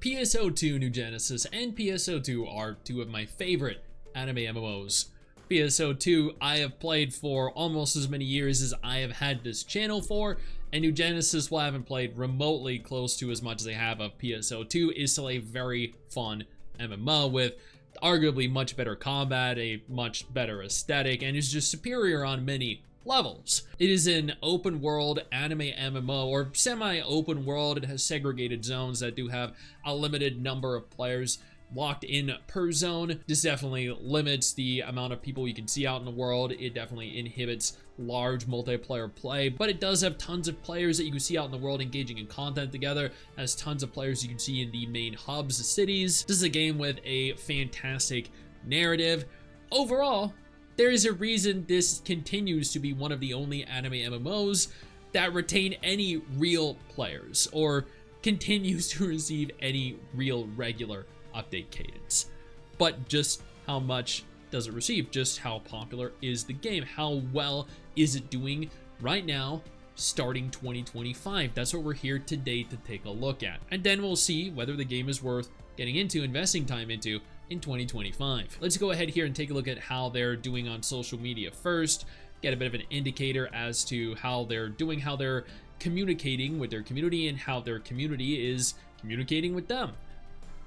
PSO2 New Genesis and PSO2 are two of my favorite anime MMOs. PSO2 I have played for almost as many years as I have had this channel for, and New Genesis, while I haven't played remotely close to as much as I have of PSO2, is still a very fun MMO with arguably much better combat, a much better aesthetic, and is just superior on many levels. It is an open world anime MMO, or semi-open world. It has segregated zones that do have a limited number of players locked in per zone. This definitely limits the amount of people you can see out in the world. It definitely inhibits large multiplayer play, but it does have tons of players that you can see out in the world engaging in content together. It has tons of players you can see in the main hubs, the cities. This is a game with a fantastic narrative. Overall, there is a reason this continues to be one of the only anime MMOs that retain any real players or continues to receive any real regular update cadence. But just how much does it receive? Just how popular is the game? How well is it doing right now, starting 2025? That's what we're here today to take a look at. And then we'll see whether the game is worth getting into, investing time into in 2025. Let's go ahead here and take a look at how they're doing on social media first, get a bit of an indicator as to how they're doing, how they're communicating with their community, and how their community is communicating with them.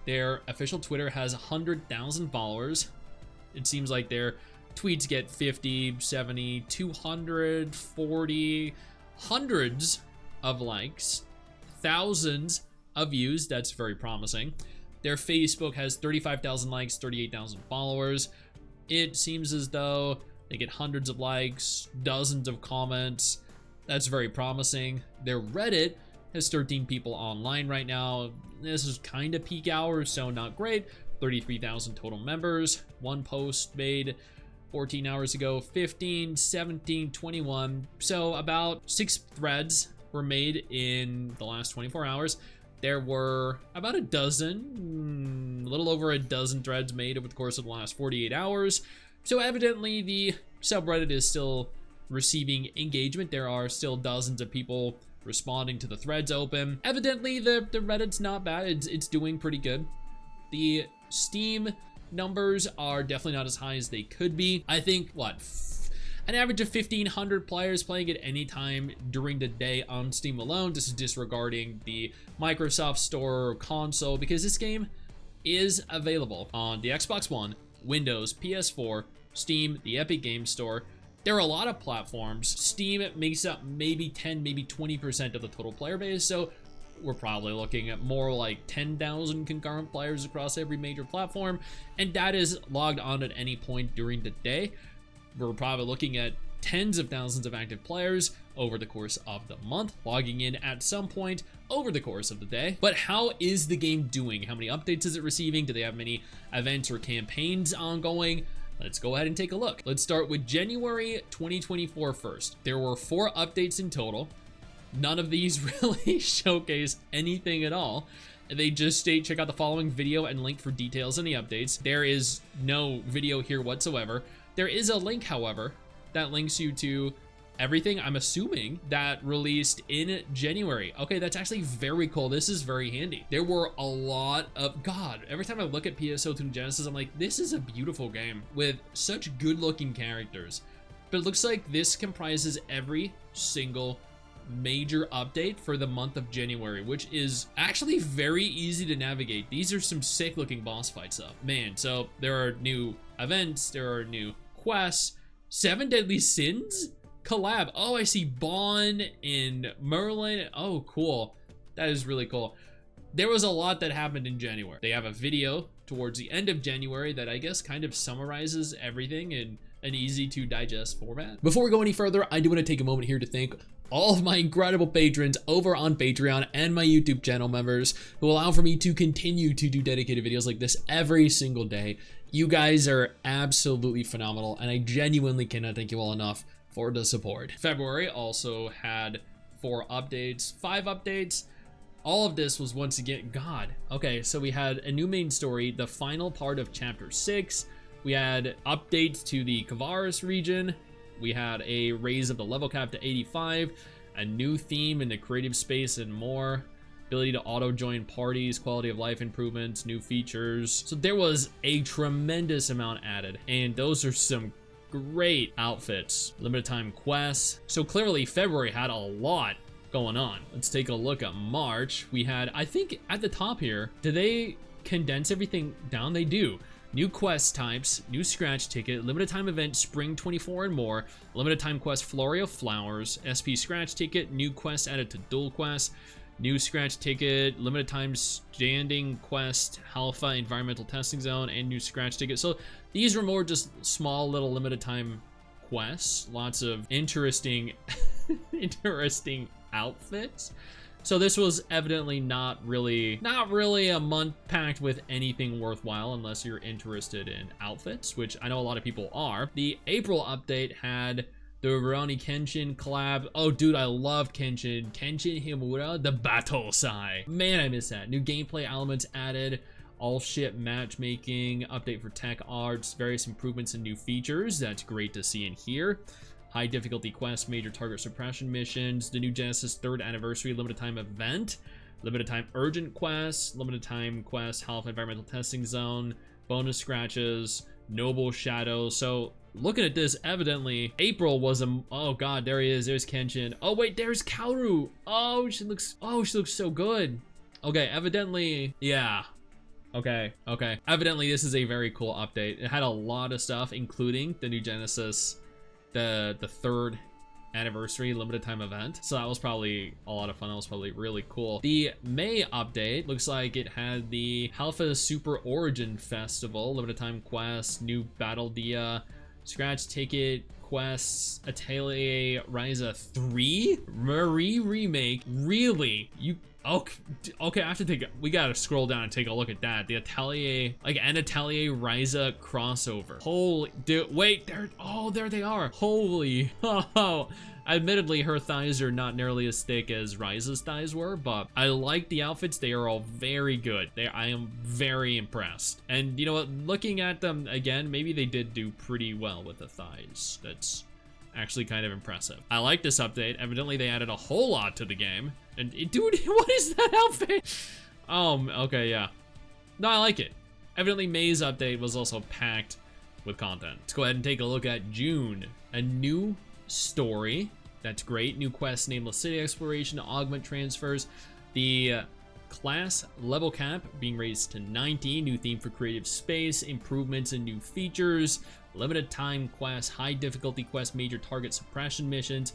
Their official Twitter has 100,000 followers. It seems like their tweets get 50, 70, 240, hundreds of likes, thousands of views. That's very promising. Their Facebook has 35,000 likes, 38,000 followers. It seems as though they get hundreds of likes, dozens of comments. That's very promising. Their Reddit has 13 people online right now. This is kind of peak hours, so not great. 33,000 total members. One post made 14 hours ago, 15, 17, 21. So about 6 threads were made in the last 24 hours. There were about a little over a dozen threads made over the course of the last 48 hours. So evidently the subreddit is still receiving engagement. There are still dozens of people responding to the threads open. Evidently the Reddit's not bad. It's doing pretty good. The Steam numbers are definitely not as high as they could be. I think an average of 1,500 players playing at any time during the day on Steam alone. This is disregarding the Microsoft Store or console, because this game is available on the Xbox One, Windows, PS4, Steam, the Epic Games Store. There are a lot of platforms. Steam makes up maybe 10, maybe 20% of the total player base, so we're probably looking at more like 10,000 concurrent players across every major platform, and that is logged on at any point during the day. We're probably looking at tens of thousands of active players over the course of the month, logging in at some point over the course of the day. But how is the game doing? How many updates is it receiving? Do they have many events or campaigns ongoing? Let's go ahead and take a look. Let's start with January 2024 first. There were 4 updates in total. None of these really showcase anything at all. They just state, check out the following video and link for details on the updates. There is no video here whatsoever. There is a link, however, that links you to everything, I'm assuming, that released in January. Okay, that's actually very cool. This is very handy. There were a lot of, God, every time I look at PSO2 New Genesis, I'm like, this is a beautiful game with such good looking characters. But it looks like this comprises every single major update for the month of January, which is actually very easy to navigate. These are some sick looking boss fights up, man. So there are new events, there are new quests. 7 Deadly Sins collab. Oh, I see Bond and Merlin. Oh, cool. That is really cool. There was a lot that happened in January. They have a video towards the end of January that I guess kind of summarizes everything in an easy to digest format. Before we go any further, I do want to take a moment here to thank all of my incredible patrons over on Patreon and my YouTube channel members who allow for me to continue to do dedicated videos like this every single day. You guys are absolutely phenomenal, and I genuinely cannot thank you all enough for the support. February also had 4 updates, 5 updates. All of this was once again, God. Okay, so we had a new main story, the final part of chapter 6. We had updates to the Kavaris region. We had a raise of the level cap to 85, a new theme in the creative space, and more. ability to auto join parties, quality of life improvements, new features. So there was a tremendous amount added, and those are some great outfits. Limited time quests. So clearly February had a lot going on. Let's take a look at March. We had, I think at the top here, do they condense everything down? They do. New quest types, new scratch ticket, limited time event, spring 24 and more, limited time quest, flurry of flowers, SP scratch ticket, new quest added to dual quest, new scratch ticket, limited time standing quest, alpha environmental testing zone, and new scratch ticket. So these were more just small little limited time quests, lots of interesting interesting outfits. So this was evidently not really a month packed with anything worthwhile unless you're interested in outfits, which I know a lot of people are. The April update had the Rurouni Kenshin collab. Oh dude, I love Kenshin Himura, the battle sai. Man, I miss that. New gameplay elements added, all ship matchmaking, update for tech arts, various improvements and new features. That's great to see in here. High difficulty quests, major target suppression missions, the new Genesis 3rd anniversary limited time event, limited time urgent quests, limited time quest, health environmental testing zone, bonus scratches, noble shadows. So looking at this, evidently April was a, oh god, there he is, there's Kenshin. Oh wait, there's Kaoru. Oh, she looks so good. Okay, evidently, yeah. Okay. Evidently this is a very cool update. It had a lot of stuff, including the new Genesis, the 3rd anniversary limited time event. So that was probably a lot of fun. That was probably really cool. The May update looks like it had the Alpha Super Origin Festival, limited time quest, new Battle Dia, scratch ticket quests, Atelier Ryza 3 Marie remake. Really? You okay, I have to take we gotta scroll down and take a look at that. The Atelier, like an Atelier Ryza crossover. Holy dude, wait, there they are. Holy, oh, admittedly her thighs are not nearly as thick as Ryza's thighs were, but I like the outfits. They are all very good. I am very impressed. And you know what, looking at them again, maybe they did do pretty well with the thighs. That's actually kind of impressive. I like this update. Evidently they added a whole lot to the game. And dude, what is that outfit? Okay, yeah. No, I like it. Evidently May's update was also packed with content. Let's go ahead and take a look at June. A new story. That's great. New quest, nameless city exploration, augment transfers. The class level cap being raised to 90. New theme for creative space, improvements and new features. Limited time quest, high difficulty quest, major target suppression missions.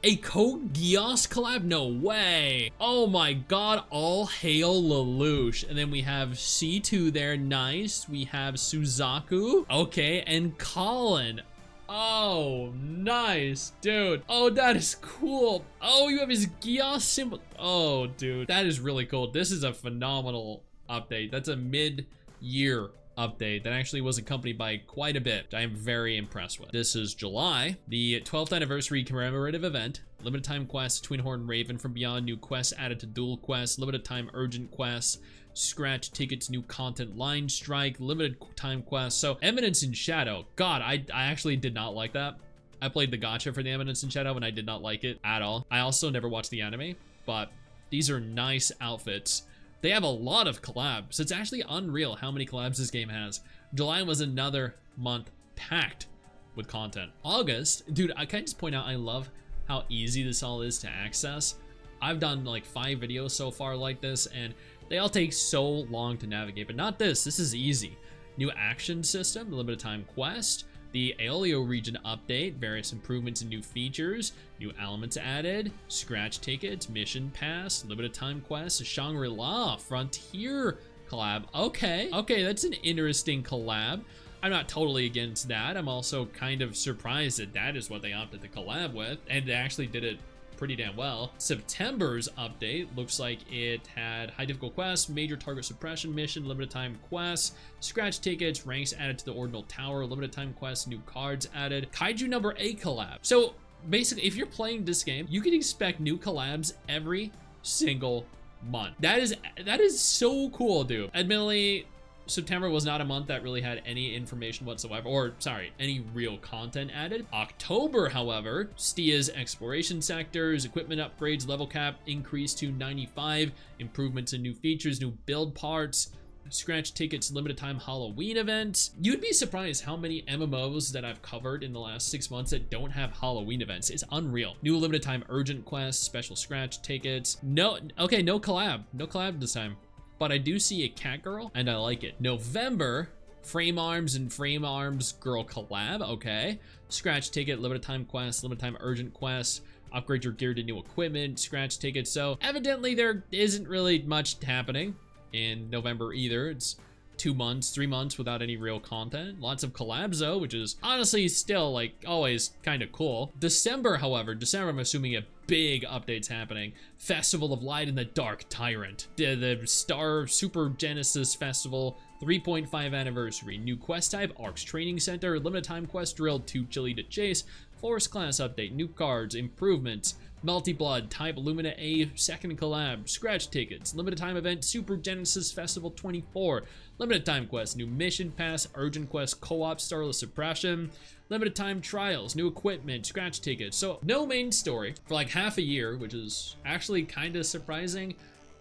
A Code Geass collab? No way. Oh my god, all hail Lelouch. And then we have C2 there, nice. We have Suzaku, okay, and Colin. Oh, nice, dude. Oh, that is cool. Oh, you have his Geass symbol. Oh, dude, that is really cool. This is a phenomenal update. That's a mid-year update that actually was accompanied by quite a bit. I am very impressed with. This is July, the 12th anniversary commemorative event, limited time quest, Twin Horn Raven from Beyond, new quests added to dual quests, limited time urgent quests, scratch tickets, new content, line strike, limited time quests. So Eminence in Shadow, god, I actually did not like that. I played the gacha for the Eminence in Shadow and I did not like it at all. I also never watched the anime, but these are nice outfits. They have a lot of collabs. It's actually unreal how many collabs this game has. July was another month packed with content. August, dude, I can just point out I love how easy this all is to access. I've done like 5 videos so far like this and they all take so long to navigate, but not this. This is easy. New action system, limited time quest, the Aeolio region update, various improvements and new features, new elements added, scratch tickets, mission pass, limited time quest, Shangri-La Frontier collab. Okay, that's an interesting collab. I'm not totally against that. I'm also kind of surprised that that is what they opted to collab with, and they actually did it pretty damn well. September's update looks like it had high difficult quests, major target suppression mission, limited time quests, scratch tickets, ranks added to the ordinal tower, limited time quests, new cards added, Kaiju number 8 collab. So basically, if you're playing this game, you can expect new collabs every single month. That is so cool, dude. Admittedly, September was not a month that really had any information whatsoever, or sorry, any real content added. October, however, STIA's exploration sectors, equipment upgrades, level cap increased to 95, improvements in new features, new build parts, scratch tickets, limited time Halloween event. You'd be surprised how many MMOs that I've covered in the last 6 months that don't have Halloween events. It's unreal. New limited time urgent quests, special scratch tickets. No collab this time. But I do see a cat girl and I like it. November, frame arms and frame arms girl collab. Okay. Scratch ticket, limited time quests, limited time urgent quests, upgrade your gear to new equipment, scratch tickets. So evidently there isn't really much happening in November either. It's 2 months, 3 months without any real content. Lots of collabs though, which is honestly still like always kind of cool. December, however, I'm assuming a big updates happening. Festival of Light and the Dark Tyrant. The Star Super Genesis Festival 3.5 anniversary. New quest type, Arcs Training Center, limited time quest drill, too chilly to chase, Forest class update, new cards, improvements, Multi-Blood, Type Lumina A, second collab, scratch tickets, limited time event, Super Genesis Festival 24, limited time quest, new mission pass, urgent quest, co-op, Starless Suppression, limited time trials, new equipment, scratch tickets. So no main story for like half a year, which is actually kind of surprising.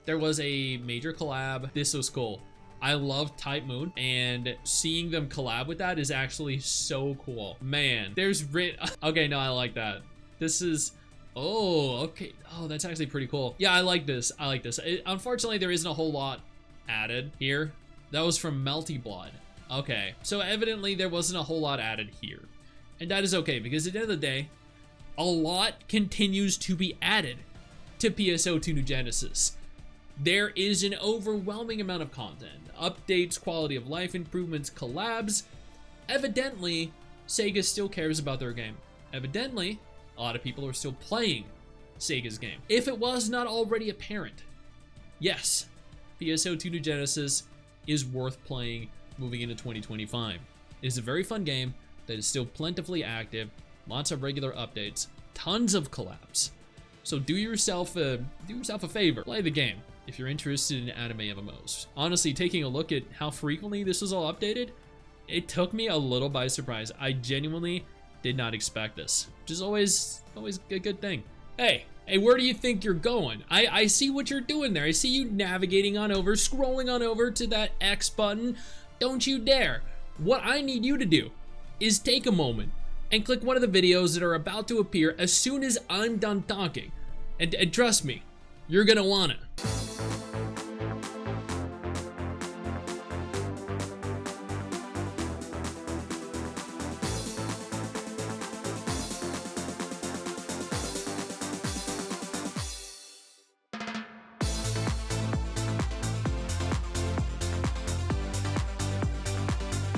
There was a major collab. This was cool. I love Type Moon, and seeing them collab with that is actually so cool. Man, okay, no, I like that. This is, oh, okay. Oh, that's actually pretty cool. Yeah, I like this. Unfortunately, there isn't a whole lot added here. That was from Multi-Blood. Okay, so evidently there wasn't a whole lot added here. And that is okay, because at the end of the day, a lot continues to be added to PSO2 New Genesis. There is an overwhelming amount of content, updates, quality of life improvements, collabs. Evidently, Sega still cares about their game. Evidently, a lot of people are still playing Sega's game. If it was not already apparent, yes, PSO2 New Genesis is worth playing moving into 2025. It is a very fun game that is still plentifully active, lots of regular updates, tons of collabs. So do yourself a favor, play the game if you're interested in anime MMOs. Honestly, taking a look at how frequently this was all updated, it took me a little by surprise. I genuinely did not expect this, which is always a good thing. Hey, where do you think you're going? I see what you're doing there. I see you navigating on over, scrolling on over to that X button. Don't you dare. What I need you to do is take a moment and click one of the videos that are about to appear as soon as I'm done talking. And trust me, you're gonna want it.